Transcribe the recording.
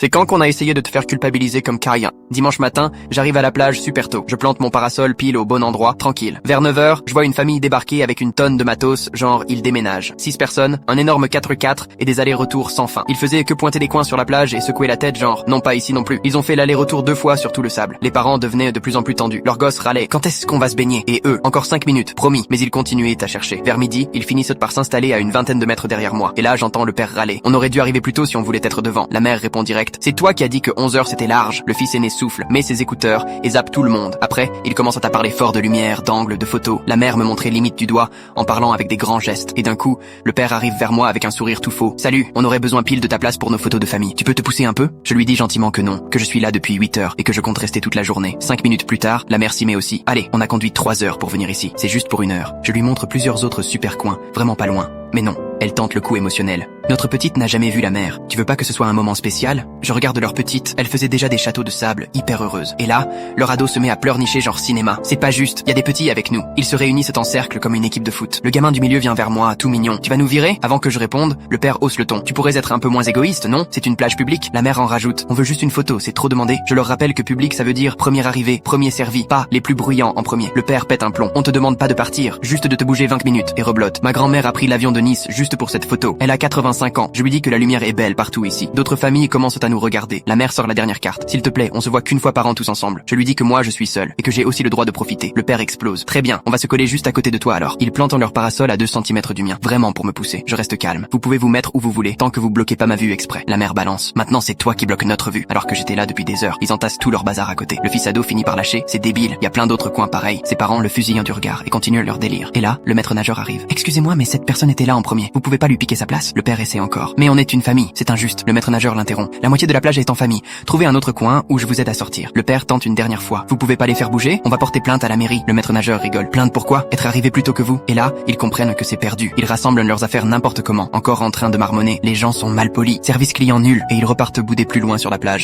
C'est quand qu'on a essayé de te faire culpabiliser comme Carien. Dimanche matin, j'arrive à la plage super tôt. Je plante mon parasol pile au bon endroit, tranquille. Vers 9h, je vois une famille débarquer avec une tonne de matos, genre ils déménagent. 6 personnes, un énorme 4x4 et des allers-retours sans fin. Ils faisaient que pointer des coins sur la plage et secouer la tête, genre non pas ici non plus. Ils ont fait l'aller-retour 2 fois sur tout le sable. Les parents devenaient de plus en plus tendus. Leurs gosses râlaient. Quand est-ce qu'on va se baigner? Et eux, encore 5 minutes, promis. Mais ils continuaient à chercher. Vers midi, ils finissent par s'installer à une vingtaine de mètres derrière moi. Et là, j'entends le père râler. On aurait dû arriver plus tôt si on voulait être devant. La mère répond direct. C'est toi qui as dit que 11h c'était large. Le fils aîné souffle, met ses écouteurs et zappe tout le monde. Après, il commence à parler fort de lumière, d'angle, de photos. La mère me montrait limite du doigt en parlant avec des grands gestes. Et d'un coup, le père arrive vers moi avec un sourire tout faux. Salut, on aurait besoin pile de ta place pour nos photos de famille. Tu peux te pousser un peu? Je lui dis gentiment que non, que je suis là depuis 8h et que je compte rester toute la journée. 5 minutes plus tard, la mère s'y met aussi. Allez, on a conduit 3 heures pour venir ici. C'est juste pour 1 heure. Je lui montre plusieurs autres super coins, vraiment pas loin. Mais non, elle tente le coup émotionnel. Notre petite n'a jamais vu la mer. Tu veux pas que ce soit un moment spécial? Je regarde leur petite, elle faisait déjà des châteaux de sable, hyper heureuse. Et là, leur ado se met à pleurnicher genre cinéma. C'est pas juste, y a des petits avec nous. Ils se réunissent en cercle comme une équipe de foot. Le gamin du milieu vient vers moi, tout mignon. Tu vas nous virer? Avant que je réponde, le père hausse le ton. Tu pourrais être un peu moins égoïste, non? C'est une plage publique. La mère en rajoute. On veut juste une photo, c'est trop demandé. Je leur rappelle que public ça veut dire premier arrivé, premier servi, pas les plus bruyants en premier. Le père pète un plomb. On te demande pas de partir, juste de te bouger 20 minutes et reblotte. Ma grand-mère a pris l'avion de Nice juste pour cette photo. Elle a 85 ans. Je lui dis que la lumière est belle partout ici. D'autres familles commencent à nous regarder. La mère sort la dernière carte. S'il te plaît, on se voit qu'une fois par an tous ensemble. Je lui dis que moi je suis seul et que j'ai aussi le droit de profiter. Le père explose. Très bien, on va se coller juste à côté de toi alors. Ils plantent leur parasol à 2 cm du mien. Vraiment pour me pousser. Je reste calme. Vous pouvez vous mettre où vous voulez, tant que vous bloquez pas ma vue exprès. La mère balance. Maintenant c'est toi qui bloques notre vue. Alors que j'étais là depuis des heures. Ils entassent tout leur bazar à côté. Le fils ado finit par lâcher. C'est débile. Y a plein d'autres coins pareils. Ses parents le fusillent du regard et continuent leur délire. Et là, le maître nageur arrive. Excusez-moi, mais cette personne était là en premier. Vous pouvez pas lui piquer sa place? Le père essaie encore. Mais on est une famille. C'est injuste. Le maître nageur l'interrompt. La moitié de la plage est en famille. Trouvez un autre coin où je vous aide à sortir. Le père tente une dernière fois. Vous pouvez pas les faire bouger? On va porter plainte à la mairie. Le maître nageur rigole. Plainte pourquoi? Être arrivé plus tôt que vous. Et là, ils comprennent que c'est perdu. Ils rassemblent leurs affaires n'importe comment. Encore en train de marmonner. Les gens sont mal polis. Service client nul. Et ils repartent bouder plus loin sur la plage.